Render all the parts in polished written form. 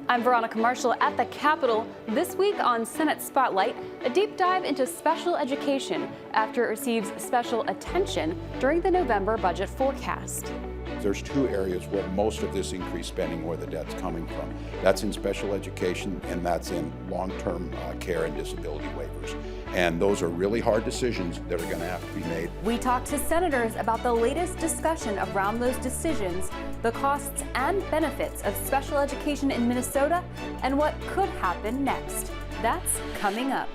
I'm Veronica Marshall at the Capitol. This week on Senate Spotlight, a deep dive into special education after it receives special attention during the November budget forecast. There's two areas where most of this increased spending, where the debt's coming from. That's in special education and that's in long-term care and disability waivers. And those are really hard decisions that are going to have to be made. We talked to senators about the latest discussion around those decisions, the costs and benefits of special education in Minnesota, and what could happen next. That's coming up.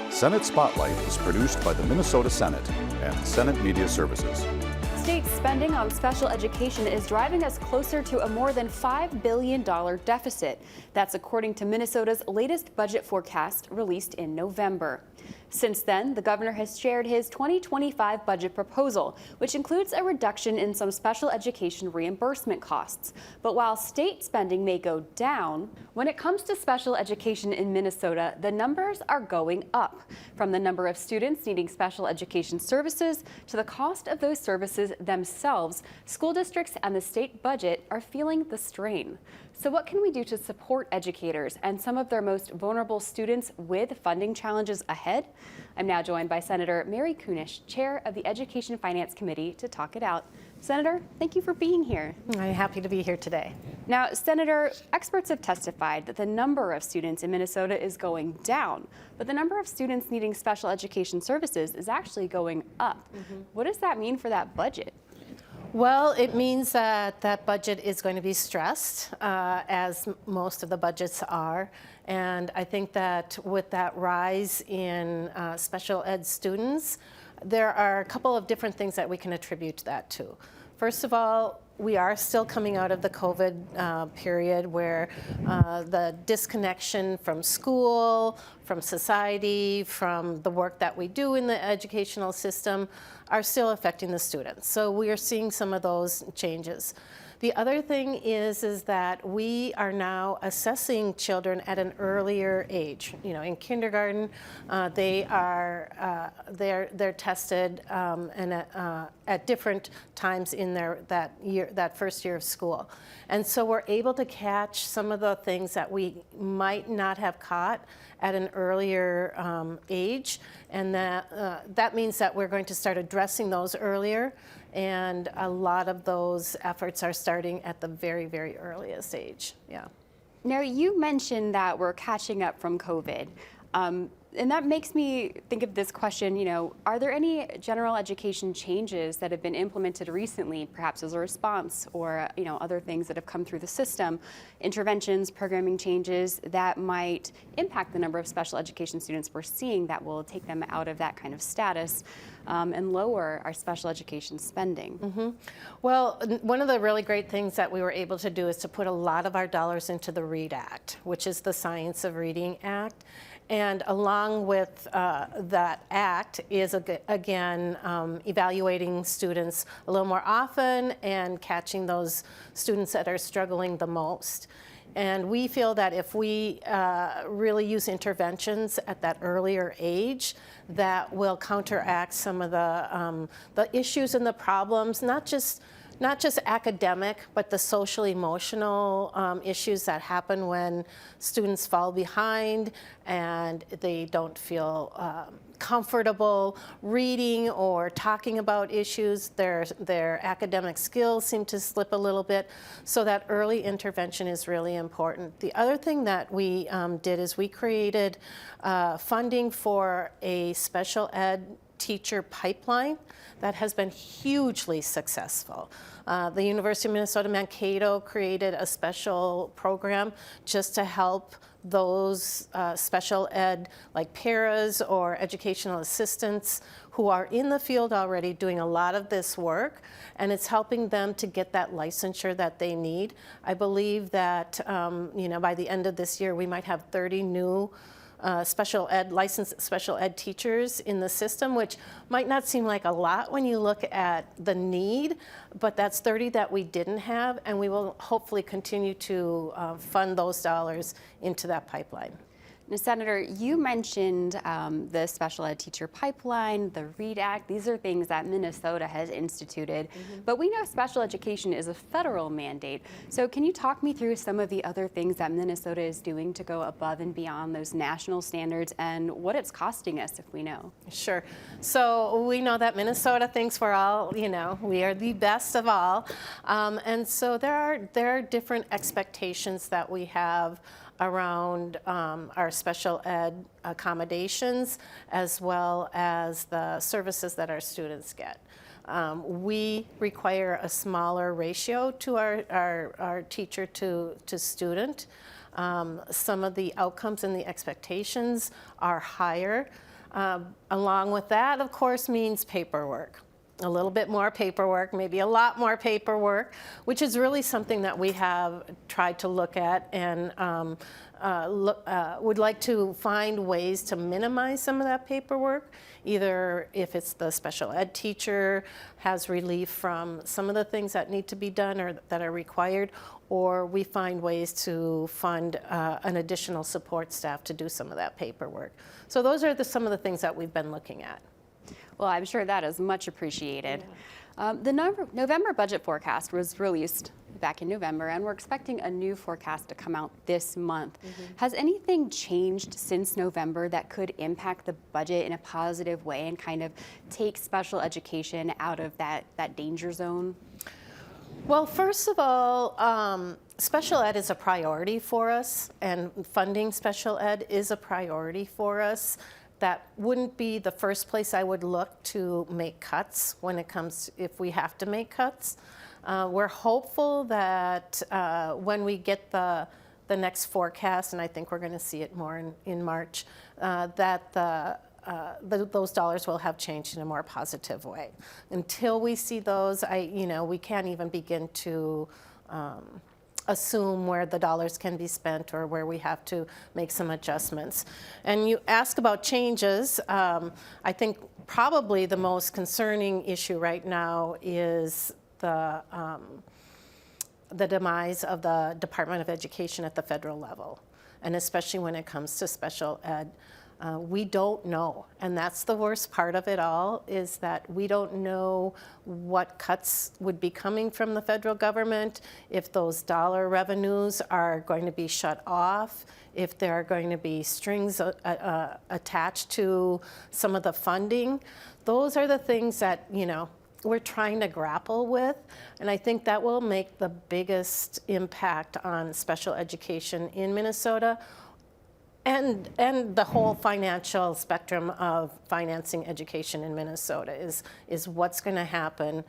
Senate Spotlight is produced by the Minnesota Senate and Senate Media Services. State spending on special education is driving us closer to a more than $5 billion deficit. That's according to Minnesota's latest budget forecast released in November. Since then, the governor has shared his 2025 budget proposal, which includes a reduction in some special education reimbursement costs. But while state spending may go down, when it comes to special education in Minnesota, the numbers are going up. From the number of students needing special education services to the cost of those services themselves, school districts and the state budget are feeling the strain. So what can we do to support educators and some of their most vulnerable students with funding challenges ahead? I'm now joined by Senator Mary Kunesh, Chair of the Education Finance Committee, to talk it out. Senator, thank you for being here. I'm happy to be here today. Now, Senator, experts have testified that the number of students in Minnesota is going down, but the number of students needing special education services is actually going up. What does that mean for that budget? Well, it means that that budget is going to be stressed, as most of the budgets are. And I think that with that rise in special ed students, there are a couple of different things that we can attribute that to. First of all, we are still coming out of the COVID period where the disconnection from school, from society, from the work that we do in the educational system are still affecting the students. So we are seeing some of those changes. The other thing is that we are now assessing children at an earlier age. You know, in kindergarten, they're tested and at different times in that first year of school, and so we're able to catch some of the things that we might not have caught at an earlier age, and that means that we're going to start addressing those earlier. And a lot of those efforts are starting at the very, very earliest age. Yeah. Now, you mentioned that we're catching up from COVID. And that makes me think of this question, you know, are there any general education changes that have been implemented recently, perhaps as a response, or, you know, other things that have come through the system, interventions, programming changes that might impact the number of special education students we're seeing that will take them out of that kind of status and lower our special education spending? Well, one of the really great things that we were able to do is to put a lot of our dollars into the READ Act, which is the Science of Reading Act. And along with that act is, again, evaluating students a little more often and catching those students that are struggling the most. And we feel that if we really use interventions at that earlier age, that will counteract some of the issues and the problems, not just academic, but the social emotional issues that happen when students fall behind and they don't feel comfortable reading or talking about issues. Their academic skills seem to slip a little bit, so that early intervention is really important. The other thing that we did is we created funding for a special ed teacher pipeline that has been hugely successful. The University of Minnesota Mankato created a special program just to help those special ed, like paras or educational assistants who are in the field already doing a lot of this work, and it's helping them to get that licensure that they need. I believe that you know, by the end of this year we might have 30 new licensed special ed teachers in the system, which might not seem like a lot when you look at the need, but that's 30 that we didn't have, and we will hopefully continue to fund those dollars into that pipeline. Now, Senator, you mentioned the special ed teacher pipeline, the READ Act. These are things that Minnesota has instituted, but we know special education is a federal mandate. So can you talk me through some of the other things that Minnesota is doing to go above and beyond those national standards and what it's costing us, if we know? Sure. So we know that Minnesota thinks we're all, we are the best of all. And so there are different expectations that we have around our special ed accommodations, as well as the services that our students get. We require a smaller ratio to our teacher to student. Some of the outcomes and the expectations are higher. Along with that, of course, means paperwork. A little bit more paperwork, maybe a lot more paperwork, which is really something that we have tried to look at and would like to find ways to minimize some of that paperwork. Either if it's the special ed teacher has relief from some of the things that need to be done or that are required, or we find ways to fund an additional support staff to do some of that paperwork. So those are some of the things that we've been looking at. Well, I'm sure that is much appreciated. The November budget forecast was released back in November, and we're expecting a new forecast to come out this month. Has anything changed since November that could impact the budget in a positive way and kind of take special education out of that danger zone? Well, first of all, special ed is a priority for us, and funding special ed is a priority for us. That wouldn't be the first place I would look to make cuts when it comes, if we have to make cuts. We're hopeful that when we get the next forecast, and I think we're going to see it more in March, that those dollars will have changed in a more positive way. Until we see those, we can't even begin to assume where the dollars can be spent or where we have to make some adjustments. And you ask about changes. I think probably the most concerning issue right now is the demise of the Department of Education at the federal level, and especially when it comes to special ed. We don't know, and that's the worst part of it all, is that we don't know what cuts would be coming from the federal government, if those dollar revenues are going to be shut off, if there are going to be strings attached to some of the funding. Those are the things that, we're trying to grapple with, and I think that will make the biggest impact on special education in Minnesota, and the whole financial spectrum of financing education in Minnesota is what's going to happen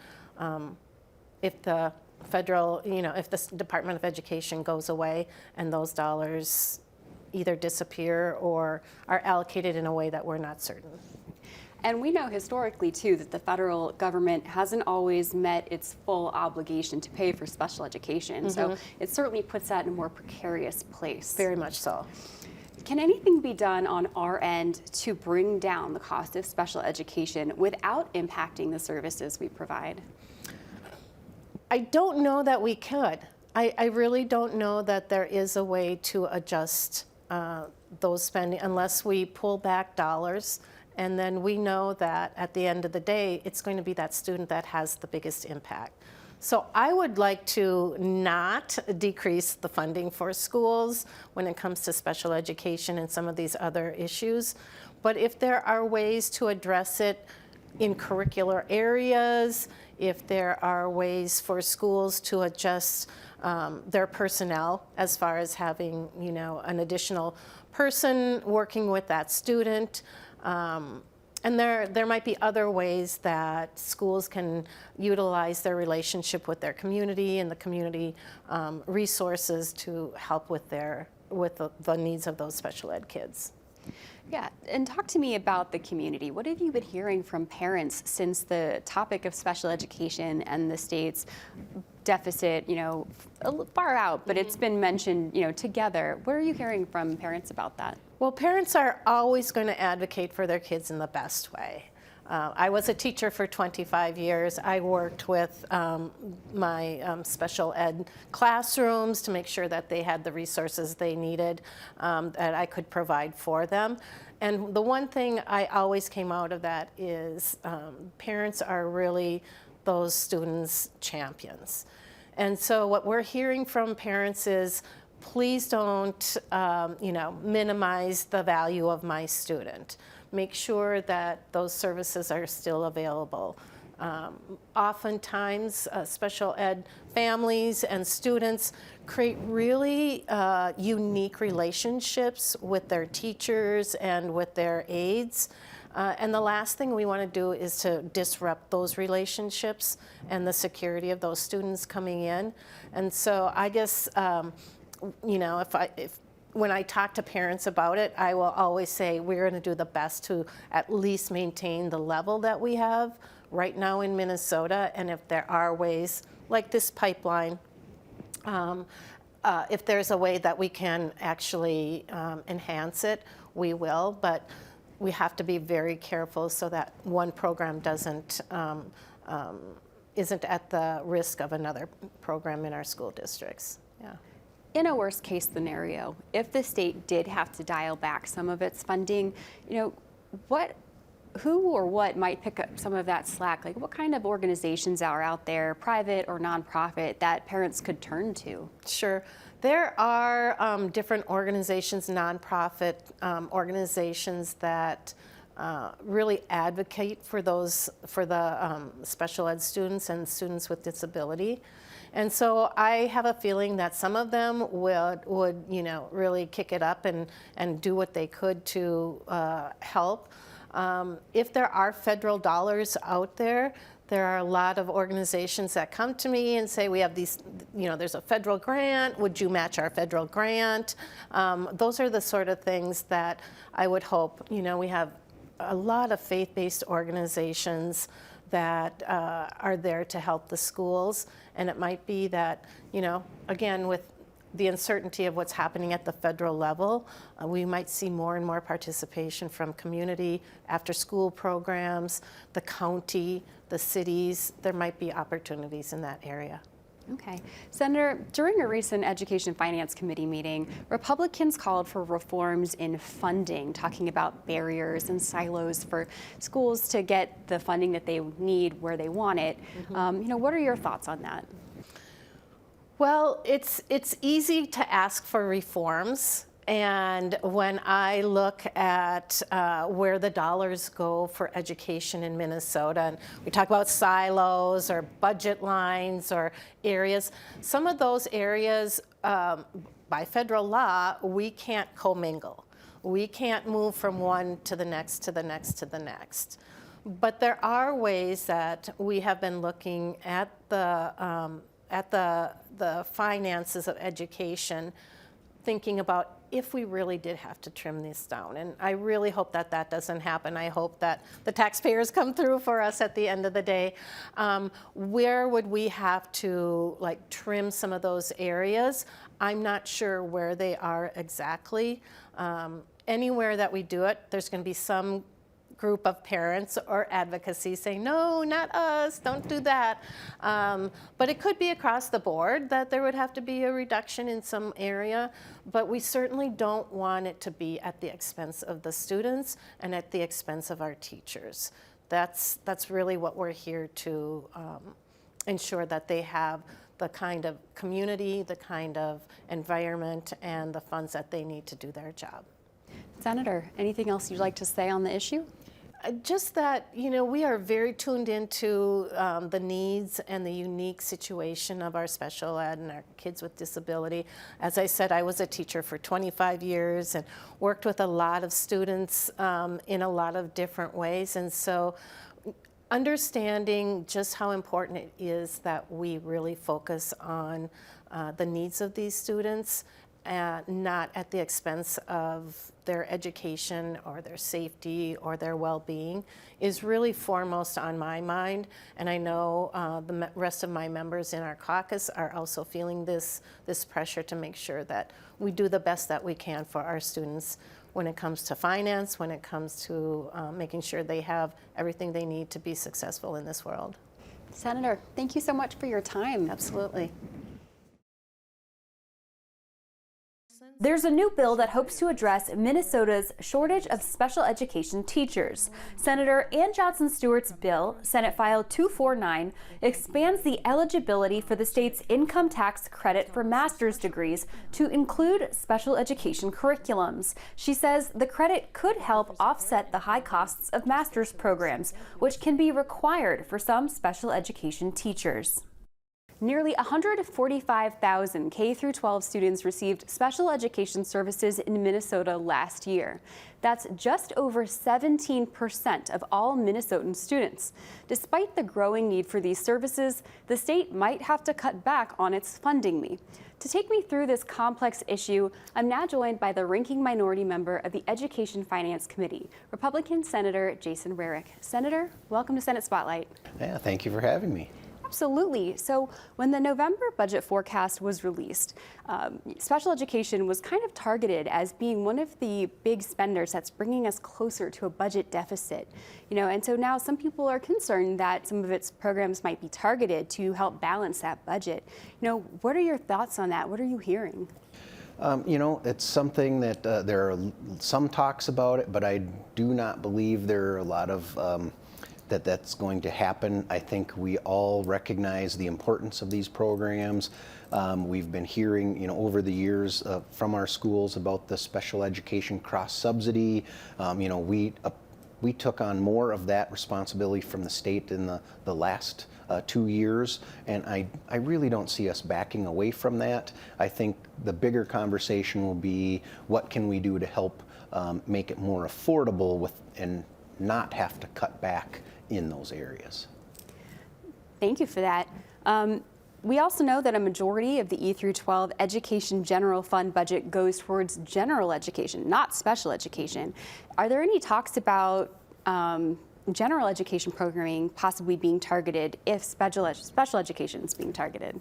if the federal, if the Department of Education goes away and those dollars either disappear or are allocated in a way that we're not certain. And we know historically, too, that the federal government hasn't always met its full obligation to pay for special education. So it certainly puts that in a more precarious place. Very much so. Can anything be done on our end to bring down the cost of special education without impacting the services we provide? I don't know that we could. I really don't know that there is a way to adjust those spending unless we pull back dollars. And then we know that at the end of the day, it's going to be that student that has the biggest impact. So I would like to not decrease the funding for schools when it comes to special education and some of these other issues. But if there are ways to address it in curricular areas, if there are ways for schools to adjust their personnel as far as having, an additional person working with that student, and there might be other ways that schools can utilize their relationship with their community and the community resources to help with the needs of those special ed kids. Yeah, and talk to me about the community. What have you been hearing from parents since the topic of special education and the state's deficit, far out, but it's been mentioned, together. What are you hearing from parents about that? Well, parents are always going to advocate for their kids in the best way. I was a teacher for 25 years. I worked with my special ed classrooms to make sure that they had the resources they needed that I could provide for them. And the one thing I always came out of that is parents are really those students' champions. And so what we're hearing from parents is, please don't minimize the value of my student. Make sure that those services are still available. Oftentimes, special ed families and students create really unique relationships with their teachers and with their aides. And the last thing we want to do is to disrupt those relationships and the security of those students coming in. And so I guess, when I talk to parents about it, I will always say we're going to do the best to at least maintain the level that we have right now in Minnesota. And if there are ways, like this pipeline, if there's a way that we can actually enhance it, we will. But we have to be very careful so that one program isn't at the risk of another program in our school districts. Yeah. In a worst case scenario, if the state did have to dial back some of its funding, who or what might pick up some of that slack? Like, what kind of organizations are out there, private or nonprofit, that parents could turn to? Sure. There are different organizations, nonprofit organizations that really advocate for the special ed students and students with disability. And so I have a feeling that some of them would really kick it up and do what they could to help. If there are federal dollars out there, there are a lot of organizations that come to me and say, we have these, there's a federal grant, would you match our federal grant? Those are the sort of things that I would hope. We have a lot of faith-based organizations that are there to help the schools. And it might be that, again, with the uncertainty of what's happening at the federal level, we might see more and more participation from community after-school programs, the county, the cities. There might be opportunities in that area. Okay. Senator, during a recent Education Finance Committee meeting, Republicans called for reforms in funding, talking about barriers and silos for schools to get the funding that they need where they want it. Mm-hmm. What are your thoughts on that? Well, it's easy to ask for reforms. And when I look at where the dollars go for education in Minnesota, and we talk about silos or budget lines or areas, some of those areas, by federal law, we can't commingle. We can't move from one to the next to the next to the next. But there are ways that we have been looking at the finances of education, thinking about if we really did have to trim this down. And I really hope that that doesn't happen. I hope that the taxpayers come through for us at the end of the day. Where would we have to trim some of those areas? I'm not sure where they are exactly. Anywhere that we do it, there's going to be some group of parents or advocacy saying, no, not us, don't do that. But it could be across the board that there would have to be a reduction in some area, but we certainly don't want it to be at the expense of the students and at the expense of our teachers. That's really what we're here to ensure, that they have the kind of community, the kind of environment, and the funds that they need to do their job. Senator, anything else you'd like to say on the issue? Just that, we are very tuned into the needs and the unique situation of our special ed and our kids with disability. As I said, I was a teacher for 25 years and worked with a lot of students in a lot of different ways. And so understanding just how important it is that we really focus on the needs of these students not at the expense of their education or their safety or their well-being, is really foremost on my mind. And I know the rest of my members in our caucus are also feeling this pressure to make sure that we do the best that we can for our students when it comes to finance, when it comes to making sure they have everything they need to be successful in this world. Senator, thank you so much for your time. Absolutely. There's a new bill that hopes to address Minnesota's shortage of special education teachers. Senator Ann Johnson Stewart's bill, Senate File 249, expands the eligibility for the state's income tax credit for master's degrees to include special education curriculums. She says the credit could help offset the high costs of master's programs, which can be required for some special education teachers. Nearly 145,000 K-12 students received special education services in Minnesota last year. That's just over 17% of all Minnesotan students. Despite the growing need for these services, the state might have to cut back on its funding. To take me through this complex issue, I'm now joined by the ranking minority member of the Education Finance Committee, Republican Senator Jason Rarick. Senator, welcome to Senate Spotlight. Yeah, thank you for having me. Absolutely. So when the November budget forecast was released, special education was kind of targeted as being one of the big spenders that's bringing us closer to a budget deficit. And so now some people are concerned that some of its programs might be targeted to help balance that budget. What are your thoughts on that? What are you hearing? It's something that there are some talks about it, but I do not believe there are a lot of that's going to happen. I think we all recognize the importance of these programs. We've been hearing, over the years from our schools about the special education cross subsidy. We took on more of that responsibility from the state in the last 2 years, and I really don't see us backing away from that. I think the bigger conversation will be what can we do to help make it more affordable and not have to cut back in those areas. Thank you for that. We also know that a majority of the E-12 Education General Fund budget goes towards general education, not special education. Are there any talks about general education programming possibly being targeted if special education is being targeted?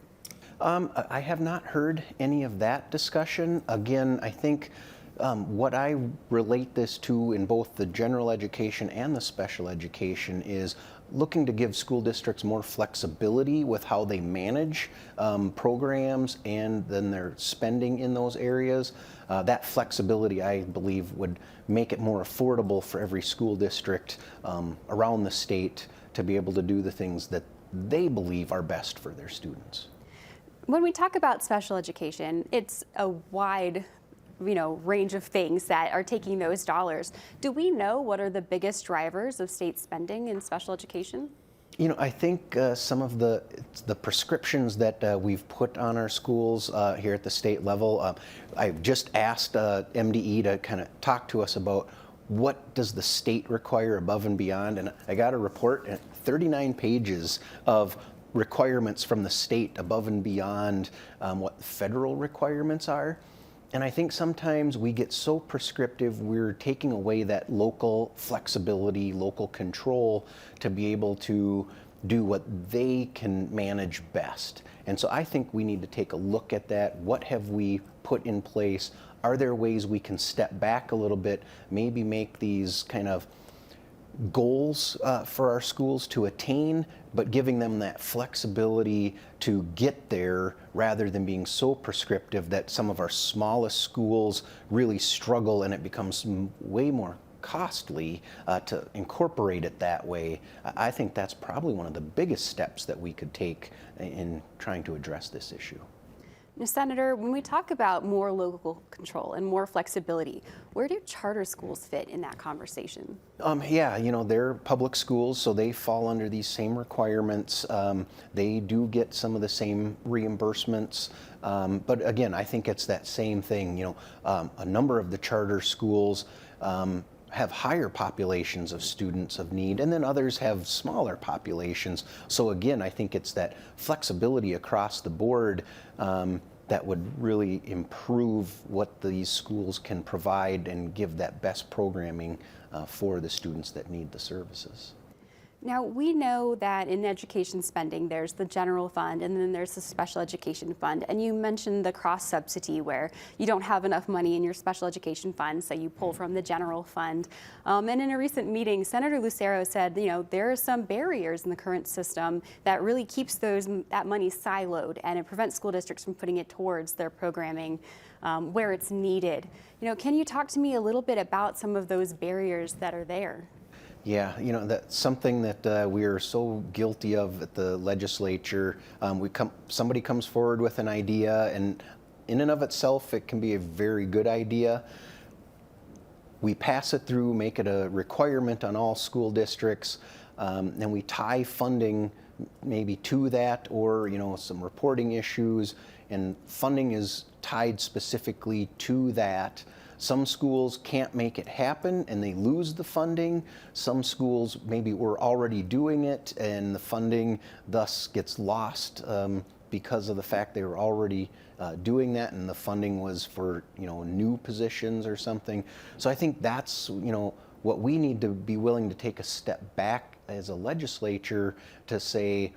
I have not heard any of that discussion. Again, I think what I relate this to in both the general education and the special education is looking to give school districts more flexibility with how they manage programs and then their spending in those areas. That flexibility, I believe, would make it more affordable for every school district around the state to be able to do the things that they believe are best for their students. When we talk about special education, it's a wide range of things that are taking those dollars. Do we know what are the biggest drivers of state spending in special education? I think some of the prescriptions that we've put on our schools here at the state level, I've just asked MDE to kind of talk to us about what does the state require above and beyond, and I got a report, 39 pages of requirements from the state above and beyond what the federal requirements are. And I think sometimes we get so prescriptive, we're taking away that local flexibility, local control to be able to do what they can manage best. And so I think we need to take a look at that. What have we put in place? Are there ways we can step back a little bit, maybe make these kind of goals for our schools to attain, but giving them that flexibility to get there rather than being so prescriptive that some of our smallest schools really struggle and it becomes way more costly to incorporate it that way. I think that's probably one of the biggest steps that we could take in trying to address this issue. Now, Senator, when we talk about more local control and more flexibility, where do charter schools fit in that conversation? Yeah, they're public schools, so they fall under these same requirements. They do get some of the same reimbursements. But again, I think it's that same thing. A number of the charter schools have higher populations of students of need, and then others have smaller populations. So again, I think it's that flexibility across the board that would really improve what these schools can provide and give that best programming for the students that need the services. Now, we know that in education spending, there's the general fund and then there's the special education fund. And you mentioned the cross subsidy where you don't have enough money in your special education fund, so you pull from the general fund. And in a recent meeting, Senator Lucero said, there are some barriers in the current system that really keeps that money siloed, and it prevents school districts from putting it towards their programming where it's needed. Can you talk to me a little bit about some of those barriers that are there? Yeah, that's something that we are so guilty of at the legislature. Somebody comes forward with an idea, and in and of itself, it can be a very good idea. We pass it through, make it a requirement on all school districts, and we tie funding maybe to that, or some reporting issues, and funding is tied specifically to that. Some schools can't make it happen and they lose the funding. Some schools maybe were already doing it and the funding thus gets lost because of the fact they were already doing that, and the funding was for new positions or something. So I think that's what we need to be willing to take a step back as a legislature to say,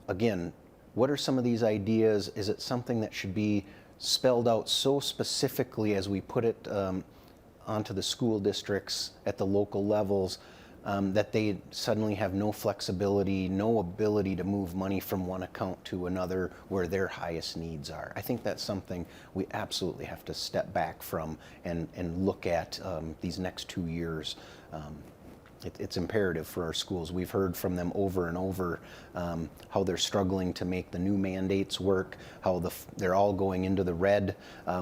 again, what are some of these ideas? Is it something that should be spelled out so specifically as we put it onto the school districts at the local levels that they suddenly have no flexibility, no ability to move money from one account to another where their highest needs are? I think that's something we absolutely have to step back from and look at these next 2 years. It's imperative for our schools. We've heard from them over and over how they're struggling to make the new mandates work, how they're all going into the red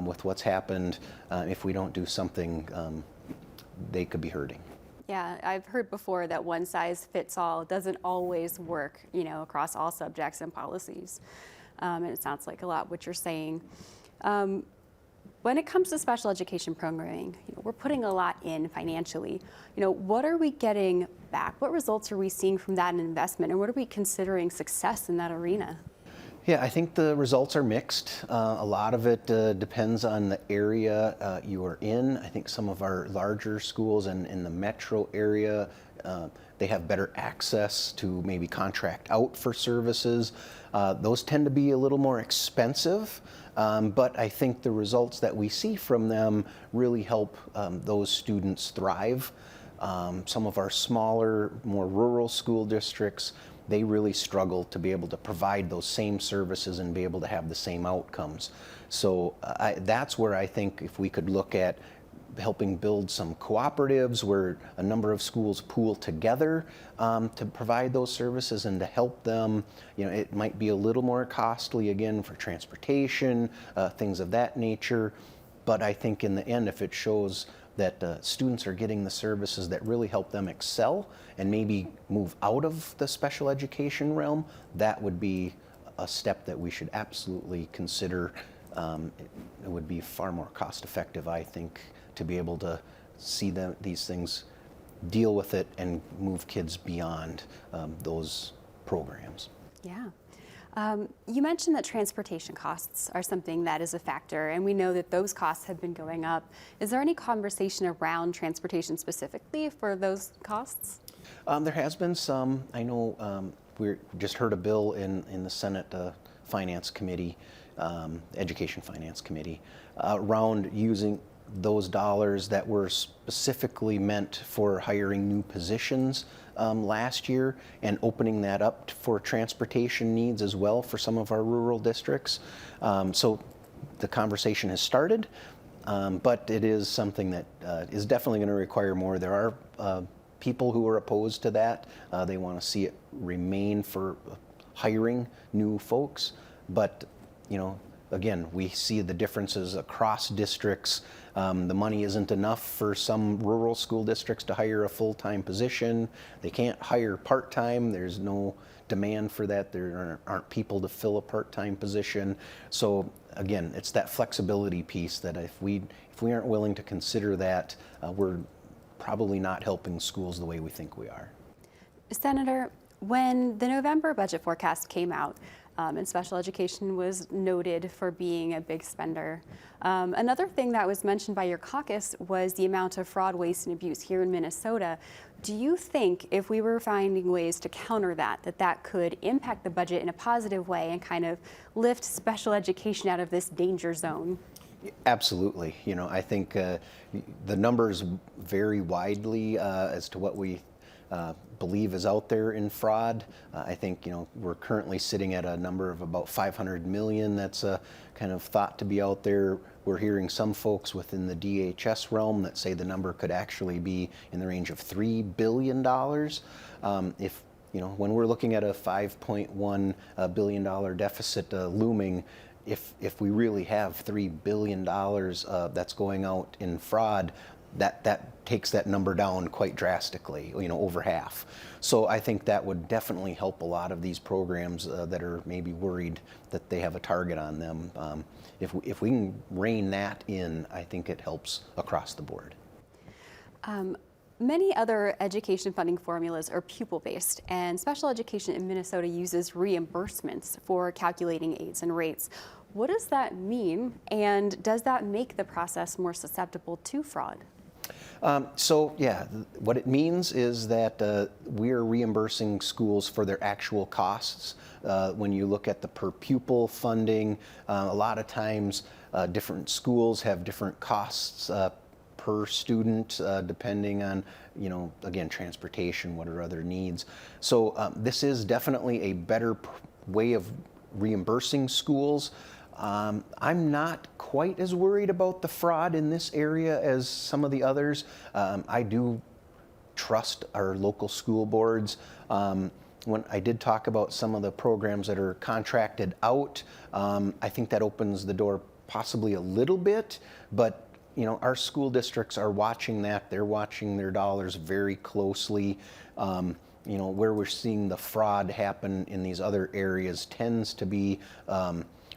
with what's happened. If we don't do something, they could be hurting. Yeah, I've heard before that one size fits all doesn't always work, across all subjects and policies. And it sounds like a lot what you're saying. When it comes to special education programming, we're putting a lot in financially. What are we getting back? What results are we seeing from that investment? And what are we considering success in that arena? Yeah, I think the results are mixed. A lot of it depends on the area you are in. I think some of our larger schools in the metro area, they have better access to maybe contract out for services. Those tend to be a little more expensive. But I think the results that we see from them really help those students thrive. Some of our smaller, more rural school districts, they really struggle to be able to provide those same services and be able to have the same outcomes. So that's where I think if we could look at helping build some cooperatives where a number of schools pool together to provide those services and to help them. It might be a little more costly again for transportation, things of that nature, but I think in the end, if it shows that students are getting the services that really help them excel and maybe move out of the special education realm, that would be a step that we should absolutely consider. It would be far more cost effective, I think, to be able to see these things, deal with it, and move kids beyond those programs. Yeah. You mentioned that transportation costs are something that is a factor, and we know that those costs have been going up. Is there any conversation around transportation specifically for those costs? There has been some. I know we just heard a bill in the Senate Finance Committee, Education Finance Committee, around using those dollars that were specifically meant for hiring new positions last year and opening that up for transportation needs as well for some of our rural districts. So the conversation has started, but it is something that is definitely going to require more. There are people who are opposed to that. They want to see it remain for hiring new folks, but again, we see the differences across districts. The money isn't enough for some rural school districts to hire a full-time position. They can't hire part-time. There's no demand for that. There aren't people to fill a part-time position. So again, it's that flexibility piece that if we aren't willing to consider that, we're probably not helping schools the way we think we are. Senator, when the November budget forecast came out, and special education was noted for being a big spender. Another thing that was mentioned by your caucus was the amount of fraud, waste, and abuse here in Minnesota. Do you think if we were finding ways to counter that, that could impact the budget in a positive way and kind of lift special education out of this danger zone? Absolutely. You know, I think the numbers vary widely as to what we believe is out there in fraud. I think, you know, we're currently sitting at a number of about 500 million that's kind of thought to be out there. We're hearing some folks within the DHS realm that say the number could actually be in the range of $3 billion. If, you know, when we're looking at a $5.1 billion deficit looming, if we really have $3 billion that's going out in fraud, that takes that number down quite drastically, you know, over half. So I think that would definitely help a lot of these programs that are maybe worried that they have a target on them. If we can rein that in, I think it helps across the board. Many other education funding formulas are pupil-based, and special education in Minnesota uses reimbursements for calculating aids and rates. What does that mean, and does that make the process more susceptible to fraud? So yeah, what it means is that we're reimbursing schools for their actual costs. When you look at the per pupil funding, a lot of times different schools have different costs per student, depending on, you know, again, transportation, what are other needs. So this is definitely a better way of reimbursing schools. I'm not quite as worried about the fraud in this area as some of the others. I do trust our local school boards. When I did talk about some of the programs that are contracted out, I think that opens the door possibly a little bit, but you know, our school districts are watching that. They're watching their dollars very closely. You know, where we're seeing the fraud happen in these other areas tends to be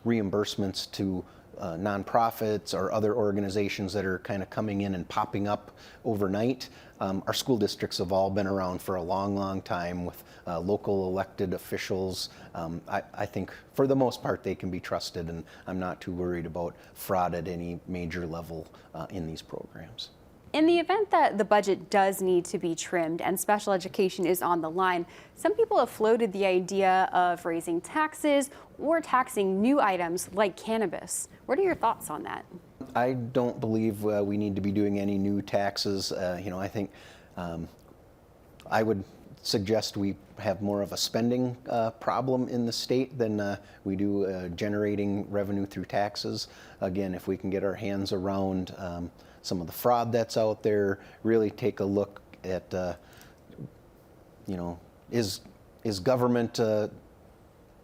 reimbursements to nonprofits or other organizations that are kind of coming in and popping up overnight. Our school districts have all been around for a long, long time with local elected officials. I think for the most part they can be trusted, and I'm not too worried about fraud at any major level in these programs. In the event that the budget does need to be trimmed and special education is on the line, some people have floated the idea of raising taxes or taxing new items like cannabis. What are your thoughts on that? I don't believe we need to be doing any new taxes. You know, I think I would suggest we have more of a spending problem in the state than we do generating revenue through taxes. Again, if we can get our hands around some of the fraud that's out there, really take a look at, you know, is government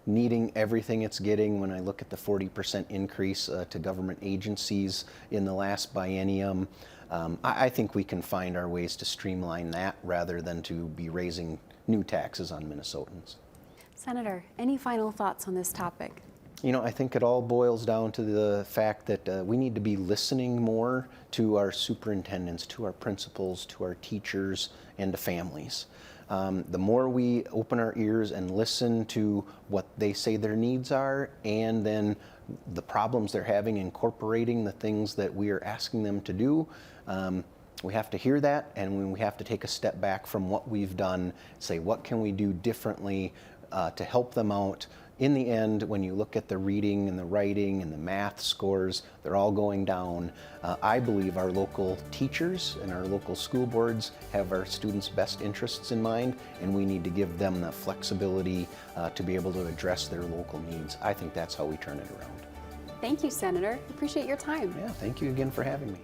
needing everything it's getting? When I look at the 40% increase to government agencies in the last biennium, I think we can find our ways to streamline that rather than to be raising new taxes on Minnesotans. Senator, any final thoughts on this topic? You know, I think it all boils down to the fact that we need to be listening more to our superintendents, to our principals, to our teachers, and to families. The more we open our ears and listen to what they say their needs are, and then the problems they're having incorporating the things that we are asking them to do, we have to hear that, and we have to take a step back from what we've done, say what can we do differently to help them out. In the end, when you look at the reading and the writing and the math scores, they're all going down. I believe our local teachers and our local school boards have our students' best interests in mind, and we need to give them the flexibility to be able to address their local needs. I think that's how we turn it around. Thank you, Senator. Appreciate your time. Yeah, thank you again for having me.